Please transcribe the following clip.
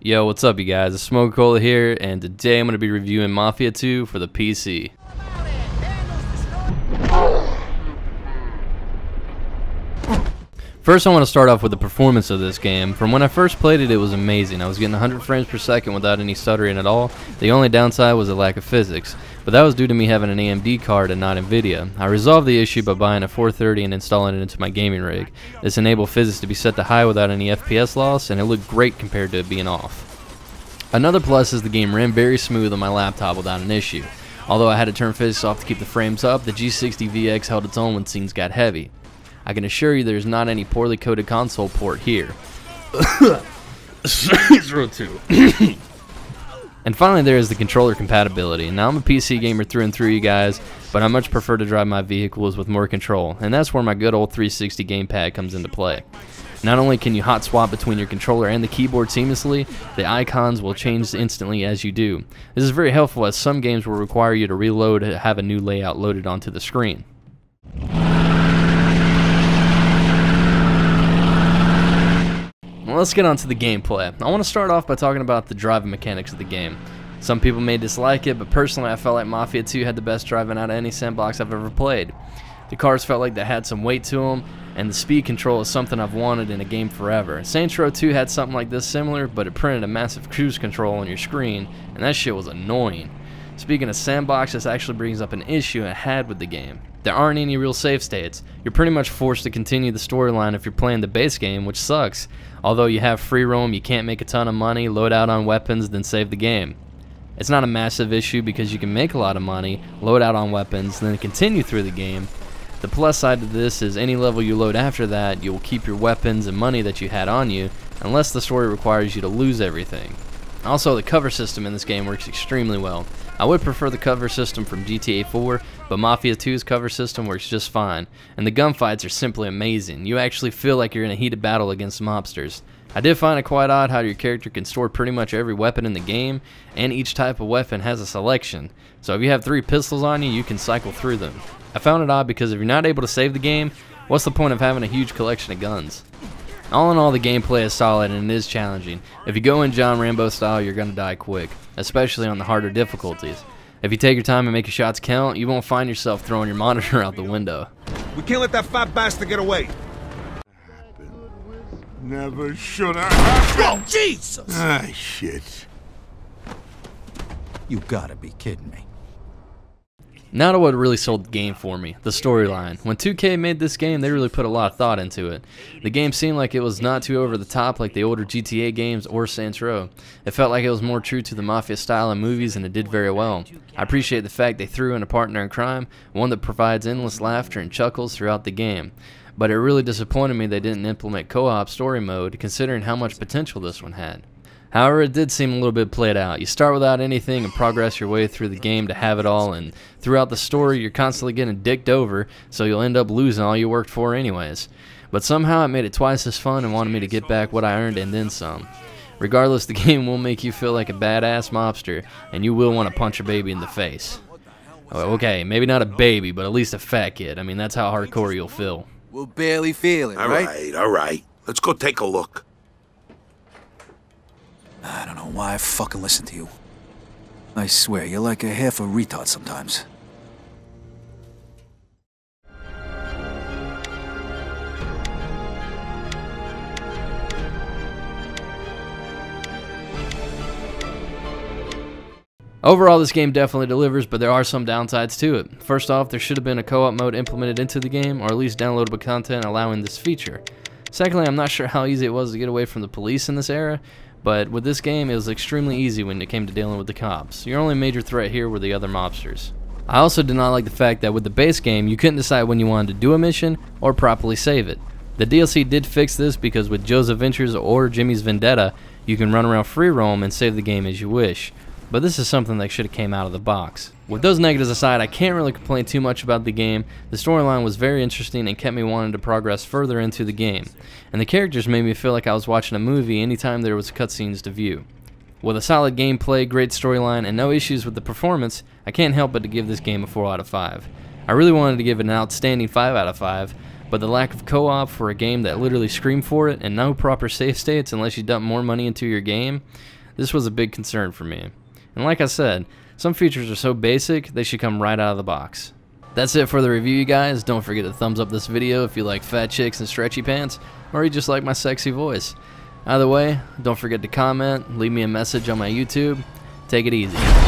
Yo, what's up you guys? It's SmokaCola here, and today I'm going to be reviewing Mafia 2 for the PC. First I want to start off with the performance of this game. From when I first played it, it was amazing. I was getting 100 frames per second without any stuttering at all. The only downside was a lack of physics, but that was due to me having an AMD card and not Nvidia. I resolved the issue by buying a 430 and installing it into my gaming rig. This enabled physics to be set to high without any FPS loss, and it looked great compared to it being off. Another plus is the game ran very smooth on my laptop without an issue. Although I had to turn physics off to keep the frames up, the G60VX held its own when scenes got heavy. I can assure you there's not any poorly coded console port here. And finally there is the controller compatibility. Now I'm a PC gamer through and through, you guys, but I much prefer to drive my vehicles with more control, and that's where my good old 360 gamepad comes into play. Not only can you hot swap between your controller and the keyboard seamlessly, the icons will change instantly as you do. This is very helpful as some games will require you to reload to have a new layout loaded onto the screen. Well, let's get on to the gameplay. I want to start off by talking about the driving mechanics of the game. Some people may dislike it, but personally I felt like Mafia 2 had the best driving out of any sandbox I've ever played. The cars felt like they had some weight to them, and the speed control is something I've wanted in a game forever. Saints Row 2 had something like this similar, but it printed a massive cruise control on your screen, and that shit was annoying. Speaking of sandbox, this actually brings up an issue I had with the game. There aren't any real save states. You're pretty much forced to continue the storyline if you're playing the base game, which sucks. Although you have free roam, you can't make a ton of money, load out on weapons, then save the game. It's not a massive issue because you can make a lot of money, load out on weapons, then continue through the game. The plus side to this is any level you load after that, you will keep your weapons and money that you had on you, unless the story requires you to lose everything. Also, the cover system in this game works extremely well. I would prefer the cover system from GTA 4, but Mafia 2's cover system works just fine, and the gunfights are simply amazing. You actually feel like you're in a heated battle against mobsters. I did find it quite odd how your character can store pretty much every weapon in the game, and each type of weapon has a selection. So if you have 3 pistols on you, you can cycle through them. I found it odd because if you're not able to save the game, what's the point of having a huge collection of guns? All in all, the gameplay is solid and it is challenging. If you go in John Rambo style, you're gonna die quick, especially on the harder difficulties. If you take your time and make your shots count, you won't find yourself throwing your monitor out the window. We can't let that fat bastard get away. Never should have happened. Oh, Jesus! Ah, shit. You gotta be kidding me. Now to what really sold the game for me, the storyline. When 2K made this game, they really put a lot of thought into it. The game seemed like it was not too over the top like the older GTA games or Saints Row. It felt like it was more true to the Mafia style in movies, and it did very well. I appreciate the fact they threw in a partner in crime, one that provides endless laughter and chuckles throughout the game. But it really disappointed me they didn't implement co-op story mode, considering how much potential this one had. However, it did seem a little bit played out. You start without anything and progress your way through the game to have it all, and throughout the story you're constantly getting dicked over, so you'll end up losing all you worked for anyways. But somehow it made it twice as fun and wanted me to get back what I earned and then some. Regardless, the game will make you feel like a badass mobster, and you will want to punch a baby in the face. Okay, maybe not a baby, but at least a fat kid. I mean, that's how hardcore you'll feel. We'll barely feel it, right? All right. Let's go take a look. I don't know why I fucking listen to you. I swear, you're like a half a retard sometimes. Overall, this game definitely delivers, but there are some downsides to it. First off, there should have been a co-op mode implemented into the game, or at least downloadable content allowing this feature. Secondly, I'm not sure how easy it was to get away from the police in this era, but with this game, it was extremely easy when it came to dealing with the cops. Your only major threat here were the other mobsters. I also did not like the fact that with the base game, you couldn't decide when you wanted to do a mission or properly save it. The DLC did fix this because with Joe's Adventures or Jimmy's Vendetta, you can run around free roam and save the game as you wish. But this is something that should have came out of the box. With those negatives aside, I can't really complain too much about the game. The storyline was very interesting and kept me wanting to progress further into the game. And the characters made me feel like I was watching a movie anytime there was cutscenes to view. With a solid gameplay, great storyline, and no issues with the performance, I can't help but to give this game a 4 out of 5. I really wanted to give it an outstanding 5 out of 5, but the lack of co-op for a game that literally screamed for it and no proper save states unless you dump more money into your game, this was a big concern for me. And like I said, some features are so basic they should come right out of the box. That's it for the review, you guys. Don't forget to thumbs up this video if you like fat chicks and stretchy pants, or you just like my sexy voice. Either way, don't forget to comment, leave me a message on my YouTube. Take it easy.